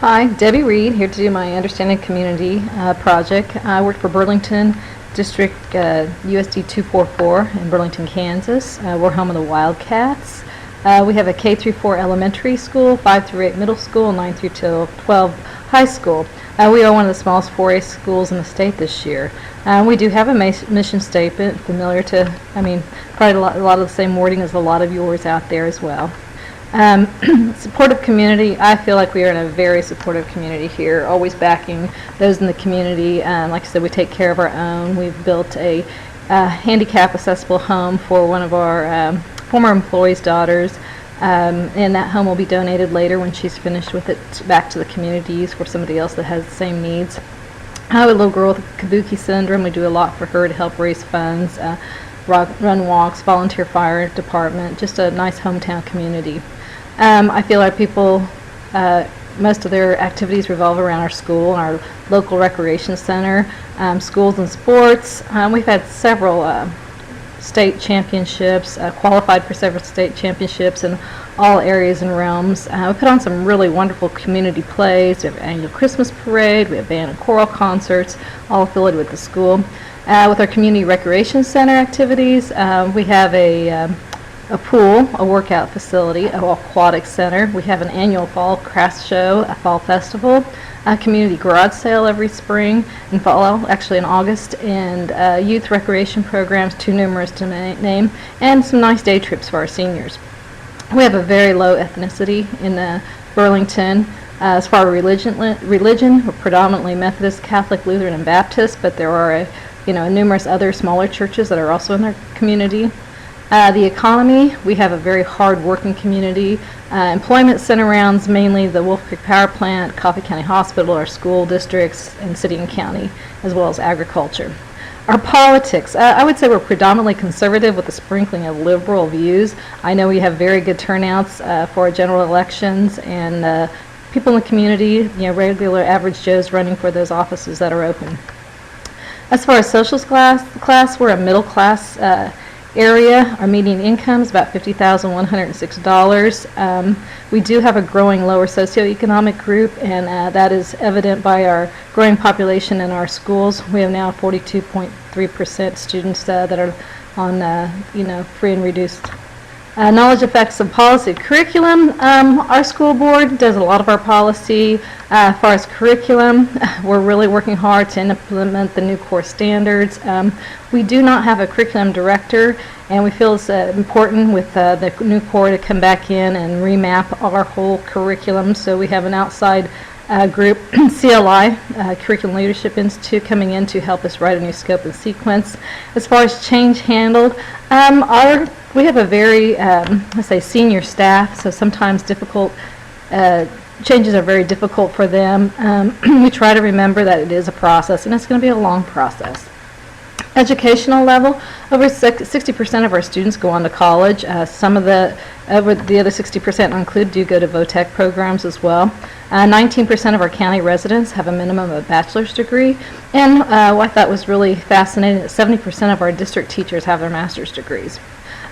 Hi, Debbie Reed, here to do my Understanding Community project. I work for Burlington District USD 244 in Burlington, Kansas. We're home of the Wildcats. We have a K through 4 elementary school, 5 through 8 middle school, 9 through 12 high school. We are one of the smallest 4A schools in the state this year. We do have a mission statement, familiar to, probably a lot of the same wording as a lot of yours out there as well. Supportive community, I feel like we are in a very supportive community here, always backing those in the community. Like I said, we take care of our own. We've built a handicap accessible home for one of our former employees' daughters, and that home will be donated later when she's finished with it back to the communities for somebody else that has the same needs. I have a little girl with Kabuki syndrome. We do a lot for her to help raise funds, run walks, volunteer fire department, just a nice hometown community. I feel our people, most of their activities revolve around our school, our local recreation center, schools and sports. We've had several state championships, qualified for several state championships in all areas and realms. We put on some really wonderful community plays. We have an annual Christmas parade. We have band and choral concerts, all affiliated with the school. With our community recreation center activities, we have a pool, a workout facility, an aquatic center. We have an annual fall crafts show, a fall festival, a community garage sale every spring and fall, actually in August, and youth recreation programs, too numerous to name, and some nice day trips for our seniors. We have a very low ethnicity in Burlington. As far as religion, we're predominantly Methodist, Catholic, Lutheran, and Baptist, but there are numerous other smaller churches that are also in our community. The economy, we have a very hard-working community. Employment center around mainly the Wolf Creek Power Plant, Coffee County Hospital, our school districts, and city and county, as well as agriculture. Our politics, I would say we're predominantly conservative with a sprinkling of liberal views. I know we have very good turnouts for our general elections, and people in the community, regular average Joes running for those offices that are open. As far as social class, we're a middle class area. Our median income is about $50,106. We do have a growing lower socioeconomic group, and that is evident by our growing population in our schools. We have now 42.3% students that are on free and reduced. Knowledge effects of policy curriculum. Our school board does a lot of our policy. As far as curriculum, we're really working hard to implement the new core standards. We do not have a curriculum director, and we feel it's important with the new core to come back in and remap our whole curriculum. So we have an outside group, CLI, Curriculum Leadership Institute, coming in to help us write a new scope and sequence. As far as change handled, we have a very, let's say, senior staff, so sometimes difficult changes are very difficult for them. We try to remember that it is a process, and it's going to be a long process. Educational level, over 60% of our students go on to college. Some of the other 60% include do go to VOTEC programs as well. 19% of our county residents have a minimum of a bachelor's degree, and what I thought was really fascinating, that 70% of our district teachers have their master's degrees.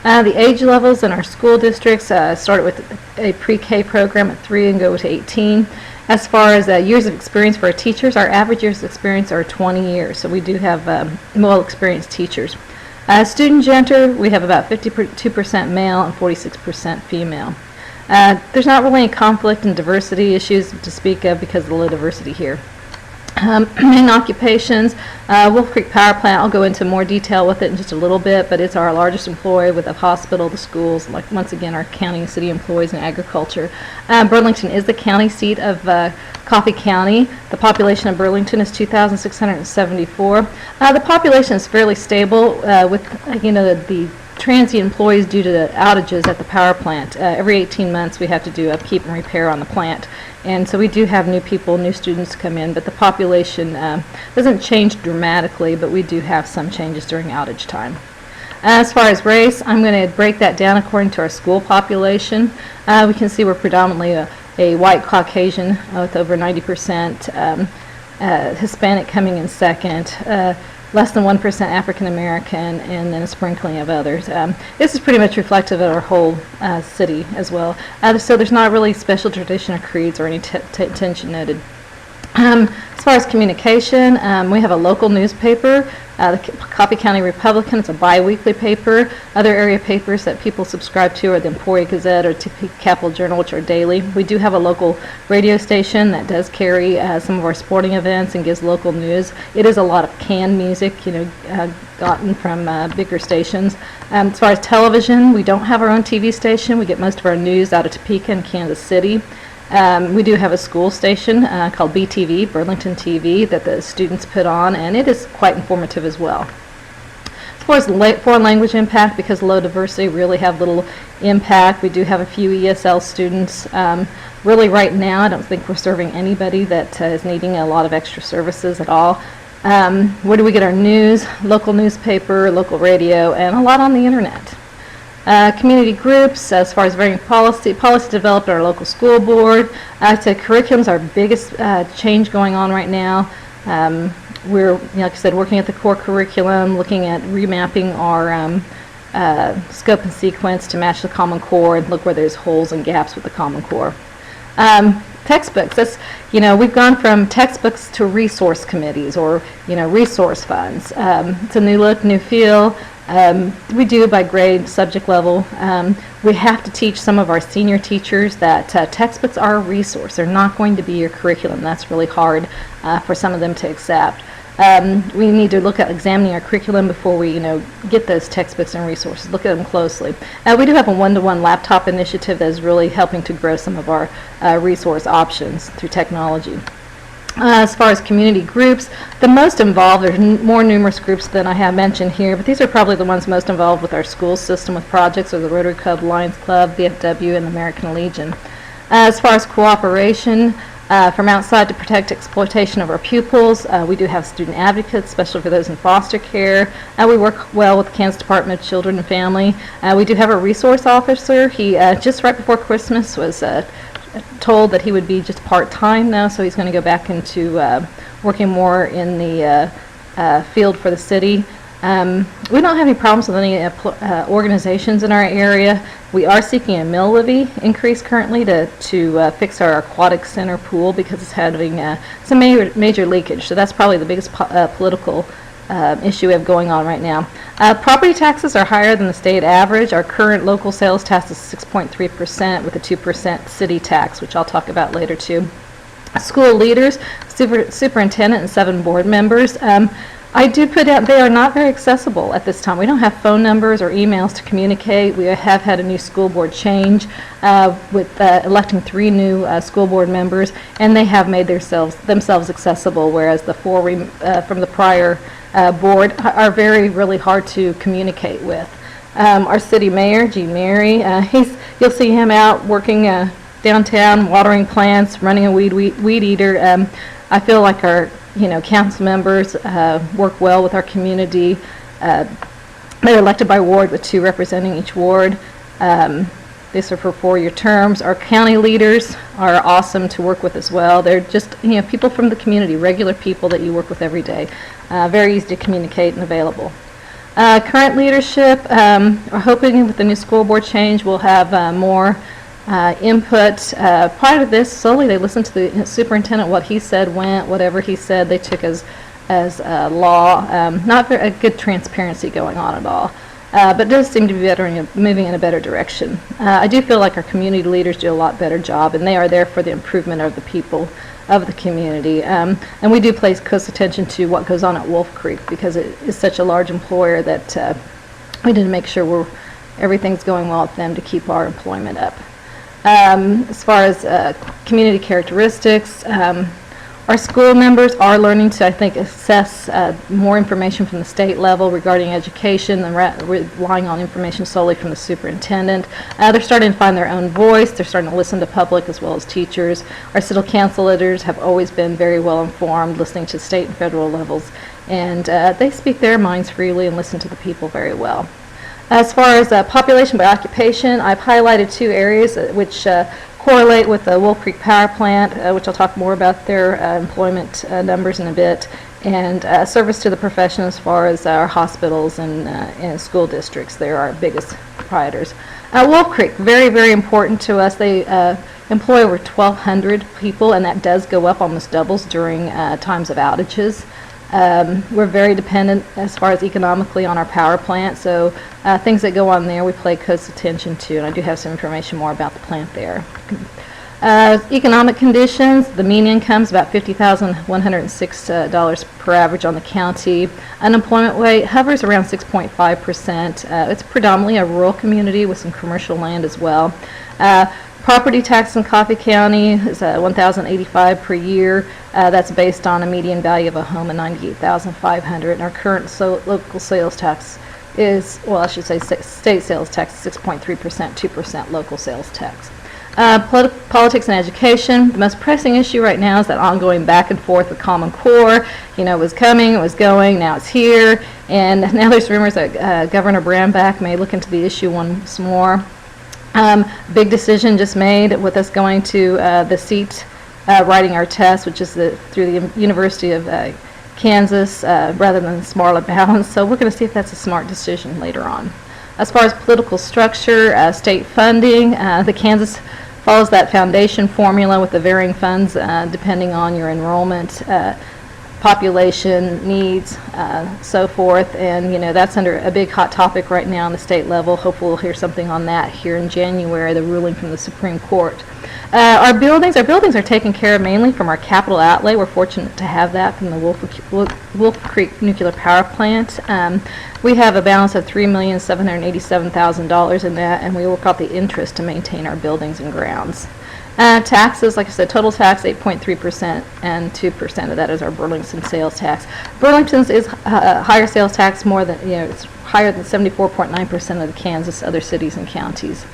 The age levels in our school districts start with a pre-K program at 3 and go to 18. As far as years of experience for our teachers, our average years of experience are 20 years, so we do have well-experienced teachers. Student gender, we have about 52% male and 46% female. There's not really any conflict and diversity issues to speak of because of the low diversity here. Main occupations, Wolf Creek Power Plant, I'll go into more detail with it in just a little bit, but it's our largest employer with the hospital, the schools, like once again our county and city employees and agriculture. Burlington is the county seat of Coffee County. The population of Burlington is 2,674. The population is fairly stable with the transient employees due to the outages at the power plant. Every 18 months we have to do upkeep and repair on the plant. And so we do have new people, new students come in, but the population doesn't change dramatically, but we do have some changes during outage time. As far as race, I'm going to break that down according to our school population. We can see we're predominantly a white Caucasian with over 90%, Hispanic coming in second. less than 1% African American, and then a sprinkling of others. This is pretty much reflective of our whole city as well. So there's not really special tradition or creeds or any tension noted. As far as communication, we have a local newspaper, the Coffee County Republican. It's a bi-weekly paper. Other area papers that people subscribe to are the Emporia Gazette or Topeka Capital Journal, which are daily. We do have a local radio station that does carry some of our sporting events and gives local news. It is a lot of canned music, gotten from bigger stations. As far as television, we don't have our own TV station. We get most of our news out of Topeka and Kansas City. We do have a school station called BTV, Burlington TV, that the students put on, and it is quite informative as well. As far as foreign language impact, because low diversity really have little impact. We do have a few ESL students. Really right now, I don't think we're serving anybody that is needing a lot of extra services at all. Where do we get our news? Local newspaper, local radio, and a lot on the internet. Community groups, as far as varying policy developed at our local school board. I'd say curriculum's our biggest change going on right now. We're, like I said, working at the core curriculum, looking at remapping our scope and sequence to match the Common Core and look where there's holes and gaps with the Common Core. Textbooks, that's, we've gone from textbooks to resource committees or, resource funds. It's a new look, new feel. We do by grade, subject level. We have to teach some of our senior teachers that textbooks are a resource. They're not going to be your curriculum. That's really hard for some of them to accept. We need to look at examining our curriculum before we, get those textbooks and resources. Look at them closely. We do have a one-to-one laptop initiative that is really helping to grow some of our resource options through technology. As far as community groups, the most involved, there's more numerous groups than I have mentioned here, but these are probably the ones most involved with our school system with projects, or the Rotary Club, Lions Club, VFW, and the American Legion. As far as cooperation, from outside to protect exploitation of our pupils, we do have student advocates, especially for those in foster care. We work well with the Kansas Department of Children and Family. We do have a resource officer. He, just right before Christmas, was told that he would be just part-time now, so he's going to go back into working more in the field for the city. We don't have any problems with any organizations in our area. We are seeking a mill levy increase currently to fix our aquatic center pool because it's having some major leakage. So that's probably the biggest political issue we have going on right now. Property taxes are higher than the state average. Our current local sales tax is 6.3% with a 2% city tax, which I'll talk about later too. School leaders, superintendent, and 7 board members. I do put out, they are not very accessible at this time. We don't have phone numbers or emails to communicate. We have had a new school board change with electing 3 new school board members, and they have made themselves accessible, whereas the 4 from the prior board are really hard to communicate with. Our city mayor, G. Mary, you'll see him out working downtown, watering plants, running a weed eater. I feel like our council members work well with our community. They're elected by ward with 2 representing each ward. These are for 4-year terms. Our county leaders are awesome to work with as well. They're just people from the community, regular people that you work with every day. Very easy to communicate and available. Current leadership, we're hoping with the new school board change we'll have more input. Prior to this, solely they listened to the superintendent. What he said went. Whatever he said, they took as law. Not a good transparency going on at all. But it does seem to be moving in a better direction. I do feel like our community leaders do a lot better job, and they are there for the improvement of the people of the community. And we do place close attention to what goes on at Wolf Creek because it is such a large employer that we need to make sure everything's going well with them to keep our employment up. As far as community characteristics, our school members are learning to, I think, assess more information from the state level regarding education and relying on information solely from the superintendent. They're starting to find their own voice. They're starting to listen to public as well as teachers. Our city council leaders have always been very well informed, listening to state and federal levels, and they speak their minds freely and listen to the people very well. As far as population by occupation, I've highlighted 2 areas which correlate with the Wolf Creek Power Plant, which I'll talk more about their employment numbers in a bit, and service to the profession as far as our hospitals and school districts. They're our biggest proprietors. Wolf Creek, very, very important to us. They employ over 1,200 people, and that does go up, almost doubles during times of outages. We're very dependent as far as economically on our power plant, so things that go on there we pay close attention to, and I do have some information more about the plant there. Economic conditions, the mean income is about $50,106 per average on the county. Unemployment rate hovers around 6.5%. It's predominantly a rural community with some commercial land as well. Property tax in Coffee County is $1,085 per year. That's based on a median value of a home of $98,500. And our current local sales tax is, well, I should say state sales tax is 6.3%, 2% local sales tax. Politics and education. The most pressing issue right now is that ongoing back and forth with Common Core. You know, it was coming, it was going, now it's here. And now there's rumors that Governor Brambach may look into the issue once more. Big decision just made with us going to the seat writing our test, which is through the University of Kansas rather than Smart Balance. So we're going to see if that's a smart decision later on. As far as political structure, state funding, the Kansas follows that foundation formula with the varying funds depending on your enrollment, population needs, so forth, and you know that's under a big hot topic right now on the state level. Hopefully we'll hear something on that here in January, the ruling from the Supreme Court. Our buildings are taken care of mainly from our capital outlay. We're fortunate to have that from the Wolf Creek Nuclear Power Plant. We have a balance of $3,787,000 in that, and we work out the interest to maintain our buildings and grounds. Taxes, like I said, total tax 8.3%, and 2% of that is our Burlington sales tax. Burlington's is higher sales tax, more than, you know, it's higher than 74.9% of the Kansas other cities and counties.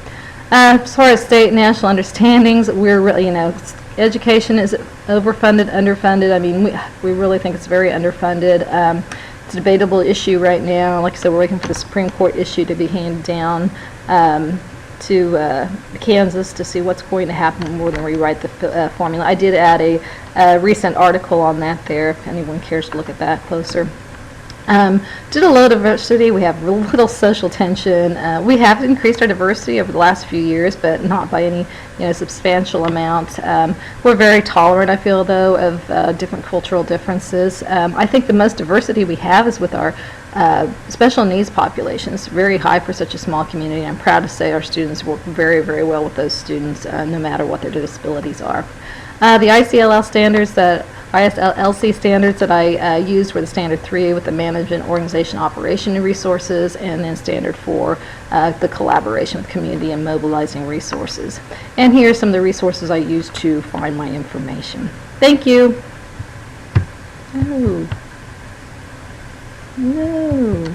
As far as state and national understandings, we're really, you know, education is overfunded, underfunded. I mean, we really think it's very underfunded. It's a debatable issue right now. Like I said, we're waiting for the Supreme Court issue to be handed down to Kansas to see what's going to happen more than rewrite the formula. I did add a recent article on that there if anyone cares to look at that closer. Due to low diversity, we have little social tension. We have increased our diversity over the last few years, but not by any substantial amount. We're very tolerant, I feel, though, of different cultural differences. I think the most diversity we have is with our special needs population. It's very high for such a small community. I'm proud to say our students work very, very well with those students, no matter what their disabilities are. The ICLC standards that I used were the Standard 3 with the management, organization, operation, and resources, and then Standard 4, the collaboration with community and mobilizing resources. And here are some of the resources I used to find my information. Thank you. No.